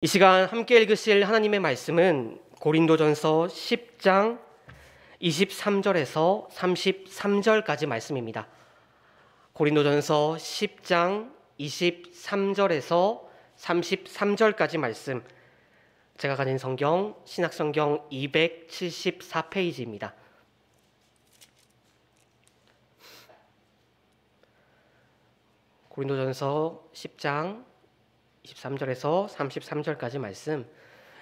이 시간 함께 읽으실 하나님의 말씀은 고린도전서 10장 23절에서 33절까지 말씀입니다. 고린도전서 10장 23절에서 33절까지 말씀, 제가 가진 성경 신약성경 274페이지입니다. 고린도전서 10장 23절에서 33절까지 말씀,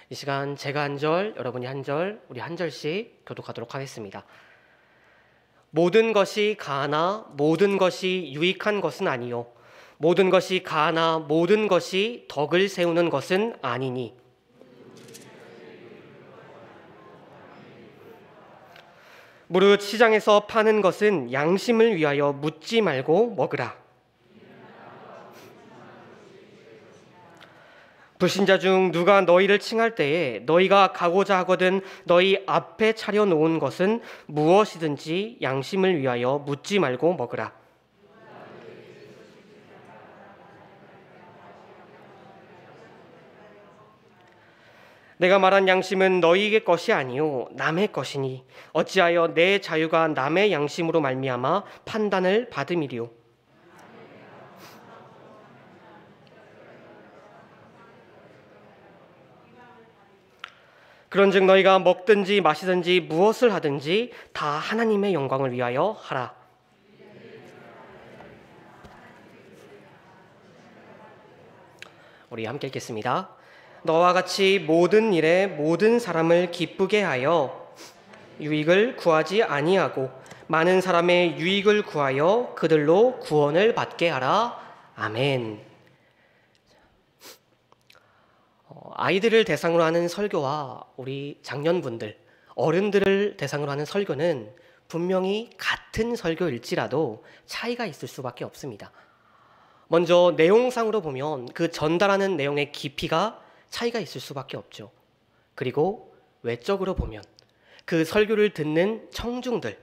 이 시간 제가 한 절, 여러분이 한 절, 우리 한 절씩 교독하도록 하겠습니다. 모든 것이 가하나 모든 것이 유익한 것은 아니요 모든 것이 가하나 모든 것이 덕을 세우는 것은 아니니 무릇 시장에서 파는 것은 양심을 위하여 묻지 말고 먹으라. 불신자 중 누가 너희를 칭할 때에 너희가 가고자 하거든 너희 앞에 차려놓은 것은 무엇이든지 양심을 위하여 묻지 말고 먹으라. 내가 말한 양심은 너희의 것이 아니요 남의 것이니 어찌하여 내 자유가 남의 양심으로 말미암아 판단을 받음이리요. 그런즉 너희가 먹든지 마시든지 무엇을 하든지 다 하나님의 영광을 위하여 하라. 우리 함께 읽겠습니다. 너와 같이 모든 일에 모든 사람을 기쁘게 하여 유익을 구하지 아니하고 많은 사람의 유익을 구하여 그들로 구원을 받게 하라. 아멘. 아이들을 대상으로 하는 설교와 우리 장년분들, 어른들을 대상으로 하는 설교는 분명히 같은 설교일지라도 차이가 있을 수밖에 없습니다. 먼저 내용상으로 보면 그 전달하는 내용의 깊이가 차이가 있을 수밖에 없죠. 그리고 외적으로 보면 그 설교를 듣는 청중들,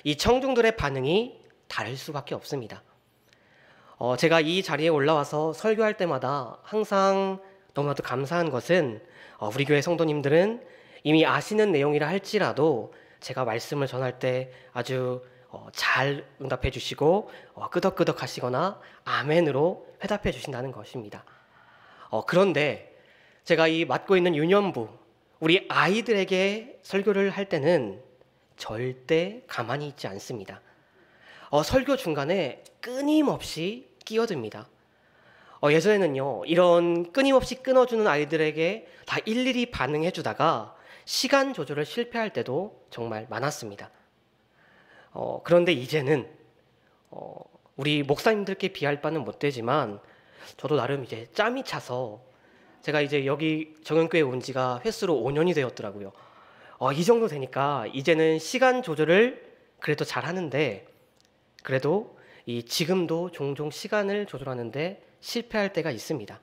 이 청중들의 반응이 다를 수밖에 없습니다. 제가 이 자리에 올라와서 설교할 때마다 항상 너무나도 감사한 것은 우리 교회 성도님들은 이미 아시는 내용이라 할지라도 제가 말씀을 전할 때 아주 잘 응답해 주시고 끄덕끄덕 하시거나 아멘으로 회답해 주신다는 것입니다. 그런데 제가 이 맡고 있는 유년부, 우리 아이들에게 설교를 할 때는 절대 가만히 있지 않습니다. 설교 중간에 끊임없이 끼어듭니다. 예전에는요, 이런 끊임없이 끊어주는 아이들에게 다 일일이 반응해 주다가 시간 조절을 실패할 때도 정말 많았습니다. 그런데 이제는 우리 목사님들께 비할 바는 못 되지만 저도 나름 이제 짬이 차서 제가 이제 여기 정연교회에 온 지가 횟수로 5년이 되었더라고요. 이 정도 되니까 이제는 시간 조절을 그래도 잘 하는데, 그래도 지금도 종종 시간을 조절하는데 실패할 때가 있습니다.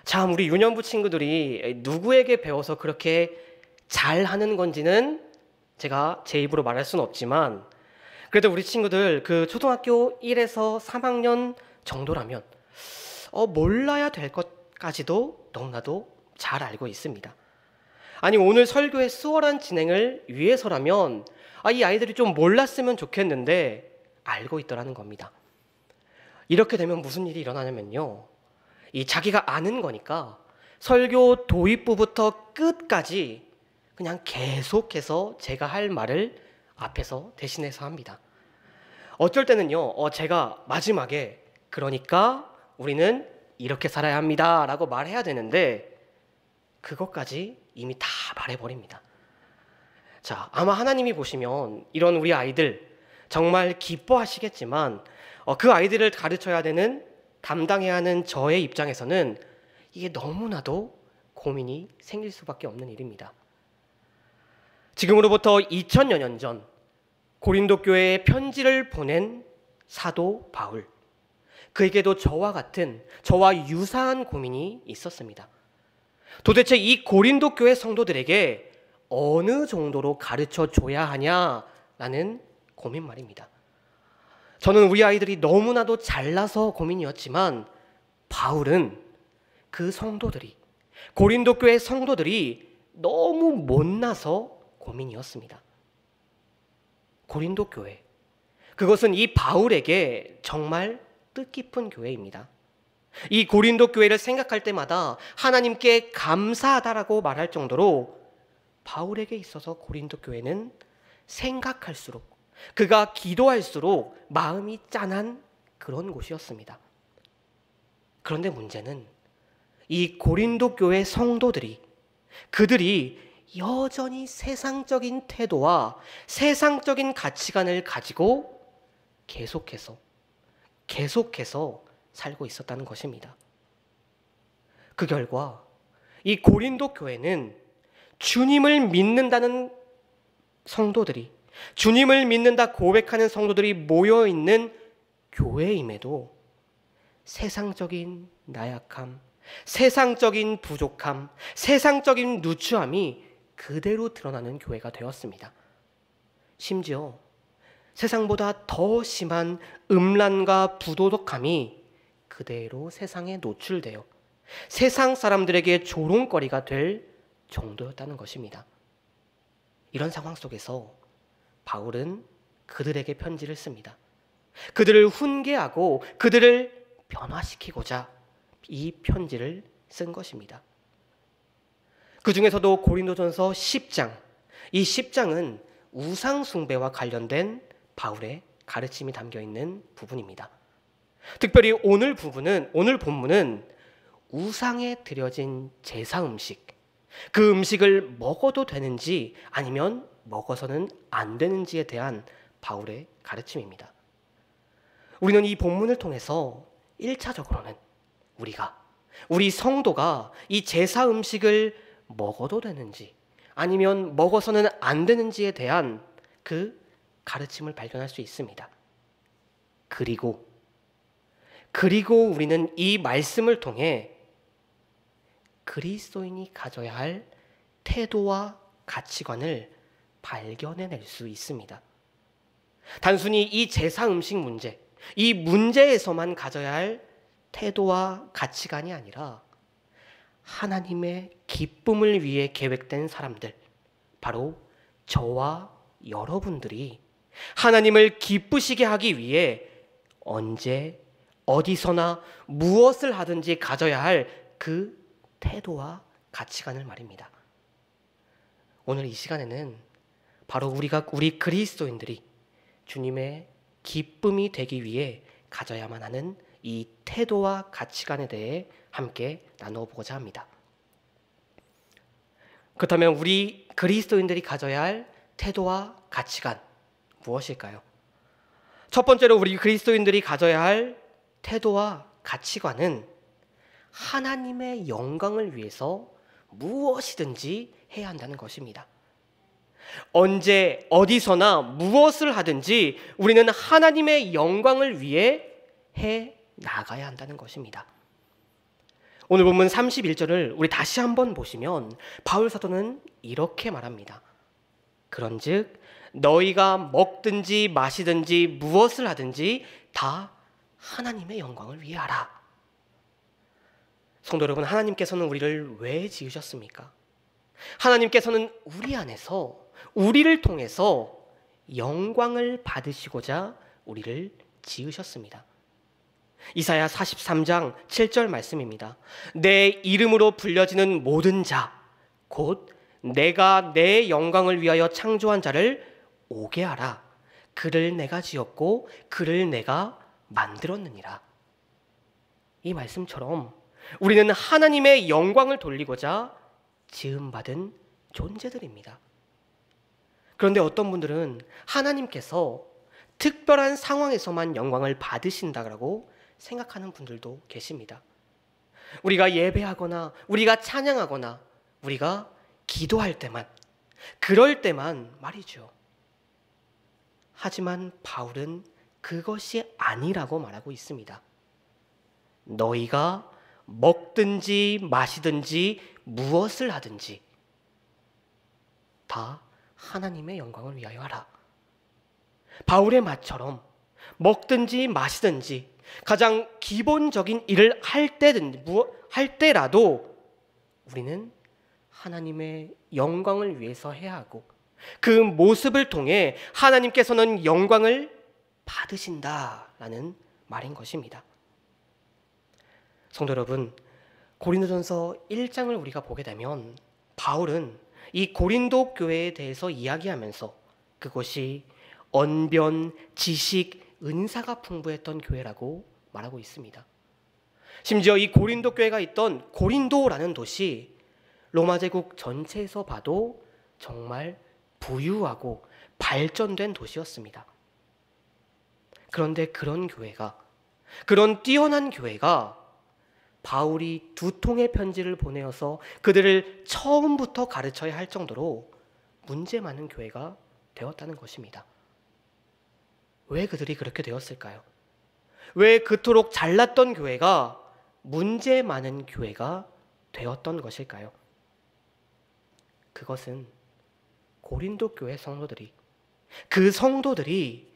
참, 우리 유년부 친구들이 누구에게 배워서 그렇게 잘하는 건지는 제가 제 입으로 말할 수는 없지만, 그래도 우리 친구들 그 초등학교 1에서 3학년 정도라면 몰라야 될 것까지도 너무나도 잘 알고 있습니다. 아니, 오늘 설교의 수월한 진행을 위해서라면 이 아이들이 좀 몰랐으면 좋겠는데 알고 있더라는 겁니다. 이렇게 되면 무슨 일이 일어나냐면요, 이 자기가 아는 거니까 설교 도입부부터 끝까지 그냥 계속해서 제가 할 말을 앞에서 대신해서 합니다. 어쩔 때는요, 제가 마지막에 그러니까 우리는 이렇게 살아야 합니다 라고 말해야 되는데 그것까지 이미 다 말해버립니다. 자, 아마 하나님이 보시면 이런 우리 아이들 정말 기뻐하시겠지만 그 아이들을 가르쳐야 되는, 담당해야 하는 저의 입장에서는 이게 너무나도 고민이 생길 수밖에 없는 일입니다. 지금으로부터 2000여 년 전 고린도 교회에 편지를 보낸 사도 바울, 그에게도 저와 유사한 고민이 있었습니다. 도대체 이 고린도 교회 성도들에게 어느 정도로 가르쳐 줘야 하냐라는 고민 말입니다. 저는 우리 아이들이 너무나도 잘나서 고민이었지만 바울은 그 성도들이 고린도 교회 성도들이 너무 못나서 고민이었습니다. 고린도 교회, 그것은 이 바울에게 정말 뜻깊은 교회입니다. 이 고린도 교회를 생각할 때마다 하나님께 감사하다라고 말할 정도로 바울에게 있어서 고린도 교회는 생각할수록, 그가 기도할수록 마음이 짠한 그런 곳이었습니다. 그런데 문제는 이 고린도 교회 성도들이, 그들이 여전히 세상적인 태도와 세상적인 가치관을 가지고 계속해서 살고 있었다는 것입니다. 그 결과 이 고린도 교회는 주님을 믿는다는 성도들이, 주님을 믿는다 고백하는 성도들이 모여있는 교회임에도 세상적인 나약함, 세상적인 부족함, 세상적인 누추함이 그대로 드러나는 교회가 되었습니다. 심지어 세상보다 더 심한 음란과 부도덕함이 그대로 세상에 노출되어 세상 사람들에게 조롱거리가 될 정도였다는 것입니다. 이런 상황 속에서 바울은 그들에게 편지를 씁니다. 그들을 훈계하고 그들을 변화시키고자 이 편지를 쓴 것입니다. 그 중에서도 고린도전서 10장, 이 10장은 우상 숭배와 관련된 바울의 가르침이 담겨 있는 부분입니다. 특별히 오늘 본문은 우상에 드려진 제사 음식, 그 음식을 먹어도 되는지 아니면 먹어서는 안 되는지에 대한 바울의 가르침입니다. 우리는 이 본문을 통해서 1차적으로는 우리 성도가 이 제사 음식을 먹어도 되는지 아니면 먹어서는 안 되는지에 대한 그 가르침을 발견할 수 있습니다. 그리고 우리는 이 말씀을 통해 그리스도인이 가져야 할 태도와 가치관을 발견해낼 수 있습니다. 단순히 이 제사 음식 문제, 이 문제에서만 가져야 할 태도와 가치관이 아니라 하나님의 기쁨을 위해 계획된 사람들, 바로 저와 여러분들이 하나님을 기쁘시게 하기 위해 언제 어디서나 무엇을 하든지 가져야 할 그 태도와 가치관을 말입니다. 오늘 이 시간에는 바로 우리 그리스도인들이 주님의 기쁨이 되기 위해 가져야만 하는 이 태도와 가치관에 대해 함께 나누어 보고자 합니다. 그렇다면 우리 그리스도인들이 가져야 할 태도와 가치관 무엇일까요? 첫 번째로 우리 그리스도인들이 가져야 할 태도와 가치관은 하나님의 영광을 위해서 무엇이든지 해야 한다는 것입니다. 언제 어디서나 무엇을 하든지 우리는 하나님의 영광을 위해 해 나가야 한다는 것입니다. 오늘 본문 31절을 우리 다시 한번 보시면 바울 사도는 이렇게 말합니다. 그런즉 너희가 먹든지 마시든지 무엇을 하든지 다 하나님의 영광을 위해 하라. 성도 여러분, 하나님께서는 우리를 왜 지으셨습니까? 하나님께서는 우리 안에서, 우리를 통해서 영광을 받으시고자 우리를 지으셨습니다. 이사야 43장 7절 말씀입니다. 내 이름으로 불려지는 모든 자, 곧 내가 내 영광을 위하여 창조한 자를 오게 하라. 그를 내가 지었고 그를 내가 만들었느니라. 이 말씀처럼 우리는 하나님의 영광을 돌리고자 지음받은 존재들입니다. 그런데 어떤 분들은 하나님께서 특별한 상황에서만 영광을 받으신다고 생각하는 분들도 계십니다. 우리가 예배하거나 우리가 찬양하거나 우리가 기도할 때만, 그럴 때만 말이죠. 하지만 바울은 그것이 아니라고 말하고 있습니다. 너희가 먹든지 마시든지 무엇을 하든지 다 하나님의 영광을 위하여 하라. 바울의 말처럼 먹든지 마시든지 가장 기본적인 일을 할 때라도 우리는 하나님의 영광을 위해서 해야 하고 그 모습을 통해 하나님께서는 영광을 받으신다라는 말인 것입니다. 성도 여러분, 고린도전서 1장을 우리가 보게 되면 바울은 이 고린도 교회에 대해서 이야기하면서 그것이 언변, 지식, 은사가 풍부했던 교회라고 말하고 있습니다. 심지어 이 고린도 교회가 있던 고린도라는 도시, 로마 제국 전체에서 봐도 정말 부유하고 발전된 도시였습니다. 그런데 그런 교회가, 그런 뛰어난 교회가 바울이 2통의 편지를 보내어서 그들을 처음부터 가르쳐야 할 정도로 문제 많은 교회가 되었다는 것입니다. 왜 그들이 그렇게 되었을까요? 왜 그토록 잘났던 교회가 문제 많은 교회가 되었던 것일까요? 그것은 고린도 교회 성도들이, 그 성도들이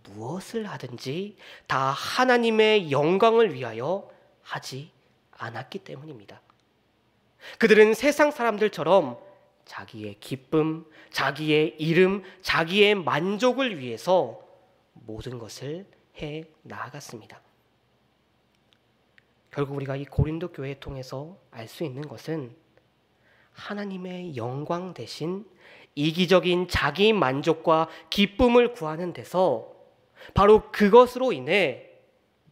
무엇을 하든지 다 하나님의 영광을 위하여 하지 않았기 때문입니다. 그들은 세상 사람들처럼 자기의 기쁨, 자기의 이름, 자기의 만족을 위해서 모든 것을 해 나아갔습니다. 결국 우리가 이 고린도 교회를 통해서 알 수 있는 것은 하나님의 영광 대신 이기적인 자기 만족과 기쁨을 구하는 데서 바로 그것으로 인해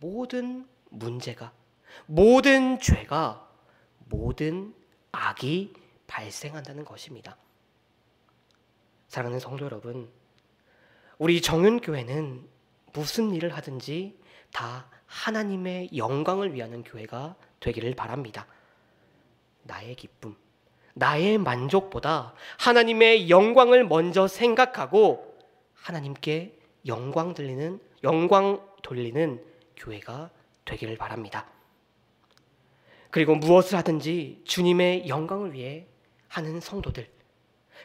모든 문제가, 모든 죄가, 모든 악이 발생한다는 것입니다. 사랑하는 성도 여러분, 우리 정윤교회는 무슨 일을 하든지 다 하나님의 영광을 위하는 교회가 되기를 바랍니다. 나의 기쁨, 나의 만족보다 하나님의 영광을 먼저 생각하고 하나님께 영광 돌리는 교회가 되기를 바랍니다. 그리고 무엇을 하든지 주님의 영광을 위해 하는 성도들,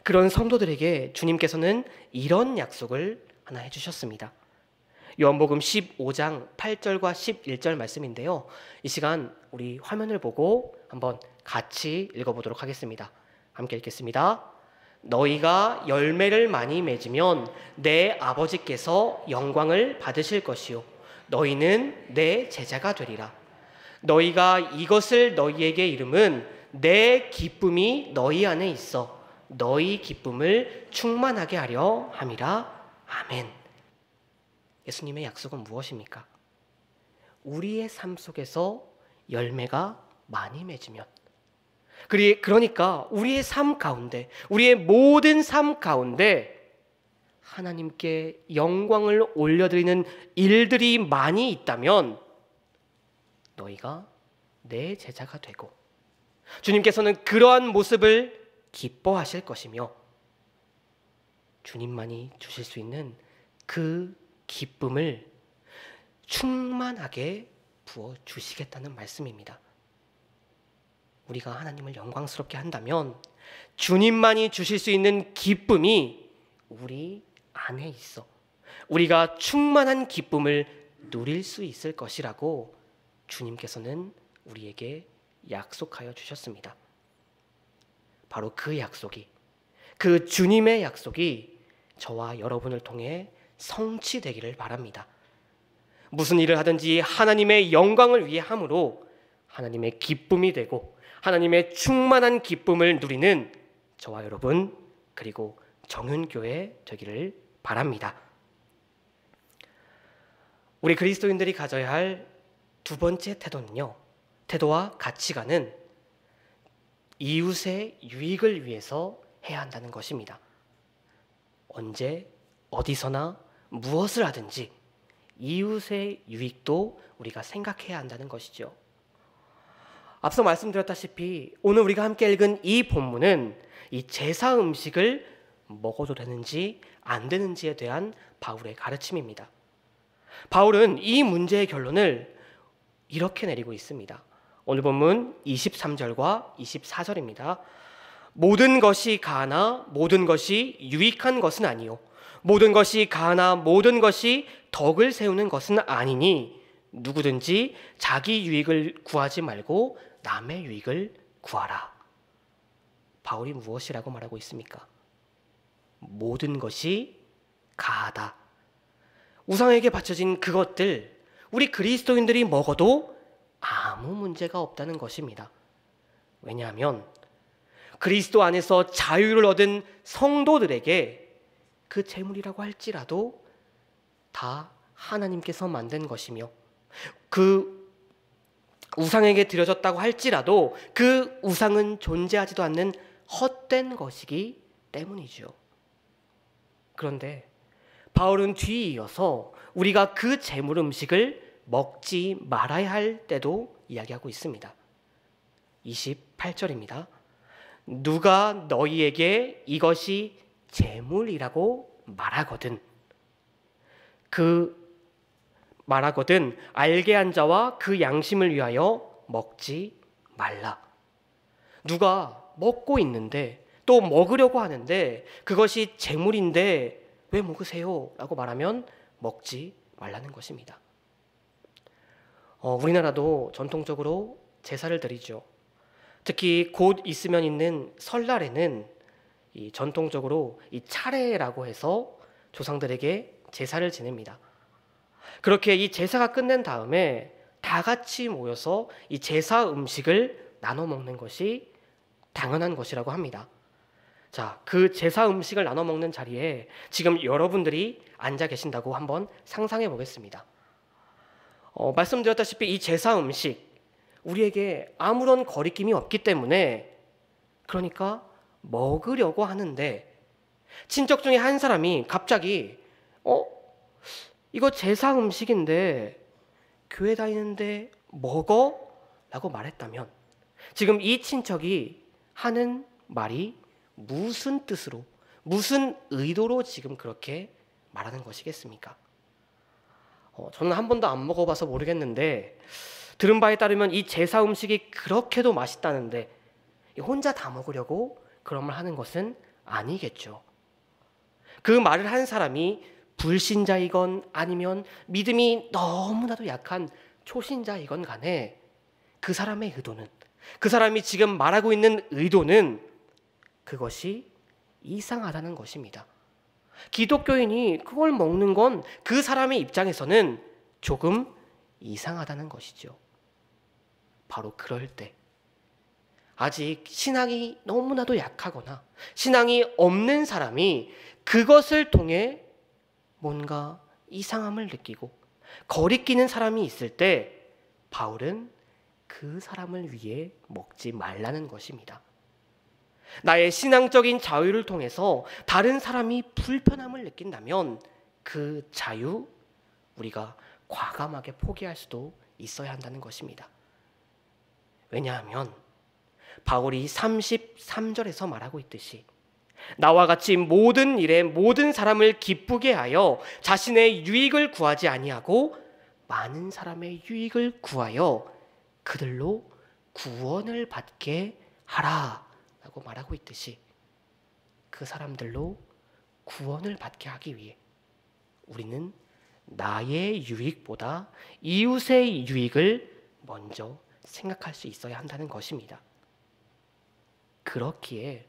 그런 성도들에게 주님께서는 이런 약속을 하나 해주셨습니다. 요한복음 15장 8절과 11절 말씀인데요. 이 시간 우리 화면을 보고 한번 같이 읽어보도록 하겠습니다. 함께 읽겠습니다. 너희가 열매를 많이 맺으면 내 아버지께서 영광을 받으실 것이요 너희는 내 제자가 되리라. 너희가 이것을 너희에게 이름은 내 기쁨이 너희 안에 있어 너희 기쁨을 충만하게 하려 함이라. 아멘. 예수님의 약속은 무엇입니까? 우리의 삶 속에서 열매가 많이 맺으면, 그러니까 우리의 삶 가운데, 우리의 모든 삶 가운데 하나님께 영광을 올려드리는 일들이 많이 있다면 너희가 내 제자가 되고 주님께서는 그러한 모습을 기뻐하실 것이며 주님만이 주실 수 있는 그 기쁨을 충만하게 부어주시겠다는 말씀입니다. 우리가 하나님을 영광스럽게 한다면 주님만이 주실 수 있는 기쁨이 우리 안에 있어 우리가 충만한 기쁨을 누릴 수 있을 것이라고 주님께서는 우리에게 약속하여 주셨습니다. 바로 그 약속이, 그 주님의 약속이 저와 여러분을 통해 성취되기를 바랍니다. 무슨 일을 하든지 하나님의 영광을 위해 함으로 하나님의 기쁨이 되고 하나님의 충만한 기쁨을 누리는 저와 여러분 그리고 정윤교회 되기를 바랍니다. 우리 그리스도인들이 가져야 할 두 번째 태도는요, 태도와 가치관은 이웃의 유익을 위해서 해야 한다는 것입니다. 언제 어디서나 무엇을 하든지 이웃의 유익도 우리가 생각해야 한다는 것이죠. 앞서 말씀드렸다시피 오늘 우리가 함께 읽은 이 본문은 이 제사 음식을 먹어도 되는지 안 되는지에 대한 바울의 가르침입니다. 바울은 이 문제의 결론을 이렇게 내리고 있습니다. 오늘 본문 23절과 24절입니다. 모든 것이 가하나 모든 것이 유익한 것은 아니요 모든 것이 가하나 모든 것이 덕을 세우는 것은 아니니 누구든지 자기 유익을 구하지 말고 남의 유익을 구하라. 바울이 무엇이라고 말하고 있습니까? 모든 것이 가하다. 우상에게 바쳐진 그것들, 우리 그리스도인들이 먹어도 아무 문제가 없다는 것입니다. 왜냐하면 그리스도 안에서 자유를 얻은 성도들에게 그 재물이라고 할지라도 다 하나님께서 만든 것이며, 그 우상에게 드려졌다고 할지라도 그 우상은 존재하지도 않는 헛된 것이기 때문이죠. 그런데 바울은 뒤에 이어서 우리가 그 재물 음식을 먹지 말아야 할 때도 이야기하고 있습니다. 28절입니다. 누가 너희에게 이것이 재물이라고 말하거든 알게 한 자와 그 양심을 위하여 먹지 말라. 누가 먹고 있는데 또 먹으려고 하는데 그것이 재물인데 왜 먹으세요? 라고 말하면 먹지 말라는 것입니다. 우리나라도 전통적으로 제사를 드리죠. 특히 곧 있으면 있는 설날에는 전통적으로 이 차례라고 해서 조상들에게 제사를 지냅니다. 그렇게 이 제사가 끝낸 다음에 다 같이 모여서 이 제사 음식을 나눠 먹는 것이 당연한 것이라고 합니다. 자, 그 제사 음식을 나눠 먹는 자리에 지금 여러분들이 앉아 계신다고 한번 상상해 보겠습니다. 말씀드렸다시피 이 제사 음식, 우리에게 아무런 거리낌이 없기 때문에, 그러니까 먹으려고 하는데 친척 중에 한 사람이 갑자기 이거 제사 음식인데 교회 다니는데 먹어? 라고 말했다면 지금 이 친척이 하는 말이 무슨 뜻으로, 무슨 의도로 지금 그렇게 말하는 것이겠습니까? 저는 한 번도 안 먹어봐서 모르겠는데 들은 바에 따르면 이 제사 음식이 그렇게도 맛있다는데 혼자 다 먹으려고 그런 말 하는 것은 아니겠죠. 그 말을 한 사람이 불신자이건 아니면 믿음이 너무나도 약한 초신자이건 간에 그 사람의 의도는, 그 사람이 지금 말하고 있는 의도는 그것이 이상하다는 것입니다. 기독교인이 그걸 먹는 건 그 사람의 입장에서는 조금 이상하다는 것이죠. 바로 그럴 때 아직 신앙이 너무나도 약하거나 신앙이 없는 사람이 그것을 통해 뭔가 이상함을 느끼고 거리끼는 사람이 있을 때 바울은 그 사람을 위해 먹지 말라는 것입니다. 나의 신앙적인 자유를 통해서 다른 사람이 불편함을 느낀다면 그 자유, 우리가 과감하게 포기할 수도 있어야 한다는 것입니다. 왜냐하면 바울이 33절에서 말하고 있듯이 나와 같이 모든 일에 모든 사람을 기쁘게 하여 자신의 유익을 구하지 아니하고 많은 사람의 유익을 구하여 그들로 구원을 받게 하라 라고 말하고 있듯이 그 사람들로 구원을 받게 하기 위해 우리는 나의 유익보다 이웃의 유익을 먼저 생각할 수 있어야 한다는 것입니다. 그렇기에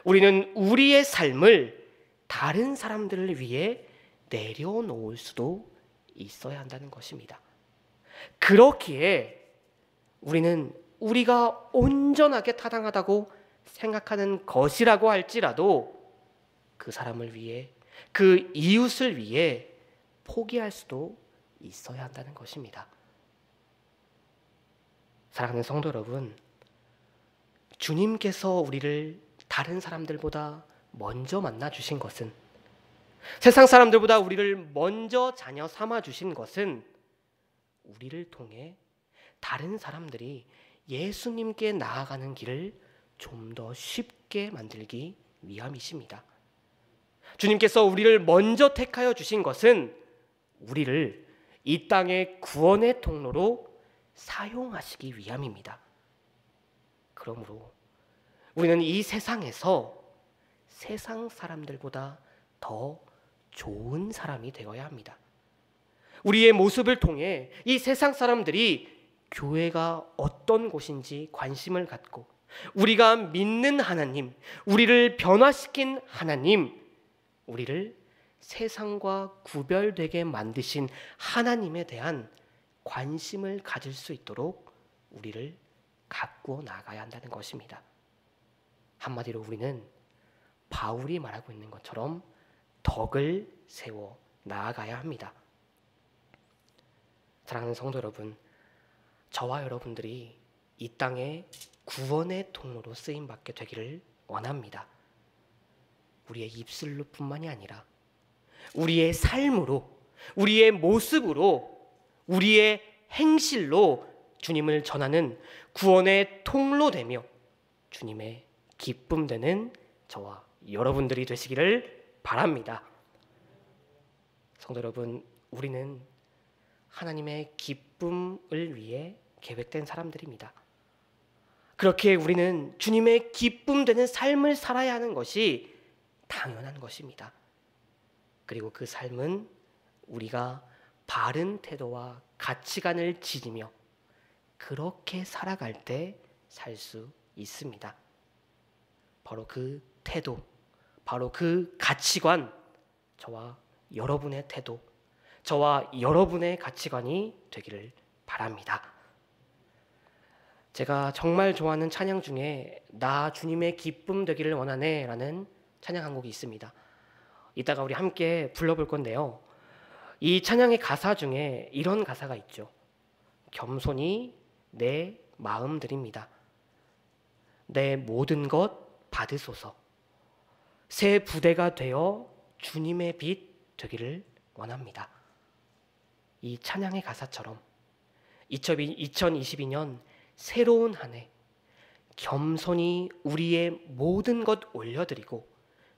우리는 우리의 삶을 다른 사람들을 위해 내려놓을 수도 있어야 한다는 것입니다. 그렇기에 우리는 우리가 온전하게 타당하다고 생각하는 것이라고 할지라도 그 사람을 위해, 그 이웃을 위해 포기할 수도 있어야 한다는 것입니다. 사랑하는 성도 여러분, 주님께서 우리를 다른 사람들보다 먼저 만나 주신 것은, 세상 사람들보다 우리를 먼저 자녀 삼아 주신 것은 우리를 통해 다른 사람들이 예수님께 나아가는 길을 좀 더 쉽게 만들기 위함이십니다. 주님께서 우리를 먼저 택하여 주신 것은 우리를 이 땅의 구원의 통로로 사용하시기 위함입니다. 그러므로 우리는 이 세상에서 세상 사람들보다 더 좋은 사람이 되어야 합니다. 우리의 모습을 통해 이 세상 사람들이 교회가 어떤 곳인지 관심을 갖고 우리가 믿는 하나님, 우리를 변화시킨 하나님, 우리를 세상과 구별되게 만드신 하나님에 대한 관심을 가질 수 있도록 우리를 가꾸어 나가야 한다는 것입니다. 한마디로 우리는 바울이 말하고 있는 것처럼 덕을 세워 나아가야 합니다. 사랑하는 성도 여러분, 저와 여러분들이 이 땅에 구원의 통로로 쓰임받게 되기를 원합니다. 우리의 입술로 뿐만이 아니라 우리의 삶으로, 우리의 모습으로, 우리의 행실로 주님을 전하는 구원의 통로 되며 주님의 기쁨 되는 저와 여러분들이 되시기를 바랍니다. 성도 여러분, 우리는 하나님의 기쁨을 위해 계획된 사람들입니다. 그렇게 우리는 주님의 기쁨 되는 삶을 살아야 하는 것이 당연한 것입니다. 그리고 그 삶은 우리가 바른 태도와 가치관을 지니며 그렇게 살아갈 때 살 수 있습니다. 바로 그 태도, 바로 그 가치관, 저와 여러분의 태도, 저와 여러분의 가치관이 되기를 바랍니다. 제가 정말 좋아하는 찬양 중에 나 주님의 기쁨 되기를 원하네 라는 찬양 한 곡이 있습니다. 이따가 우리 함께 불러볼 건데요. 이 찬양의 가사 중에 이런 가사가 있죠. 겸손히 내 마음 드립니다. 내 모든 것 받으소서. 새 부대가 되어 주님의 빛 되기를 원합니다. 이 찬양의 가사처럼 2022년 새로운 한 해 겸손히 우리의 모든 것 올려드리고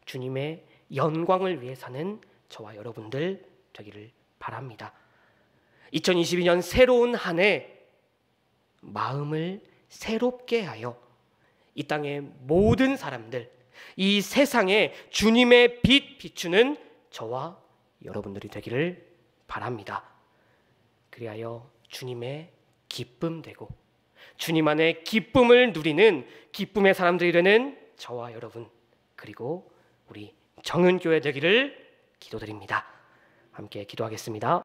주님의 영광을 위해 사는 저와 여러분들 되기를 바랍니다. 2022년 새로운 한 해 마음을 새롭게 하여 이 땅의 모든 사람들, 이 세상에 주님의 빛 비추는 저와 여러분들이 되기를 바랍니다. 그리하여 주님의 기쁨 되고 주님 안에 기쁨을 누리는 기쁨의 사람들이 되는 저와 여러분, 그리고 우리 정은교회 되기를 기도드립니다. 함께 기도하겠습니다.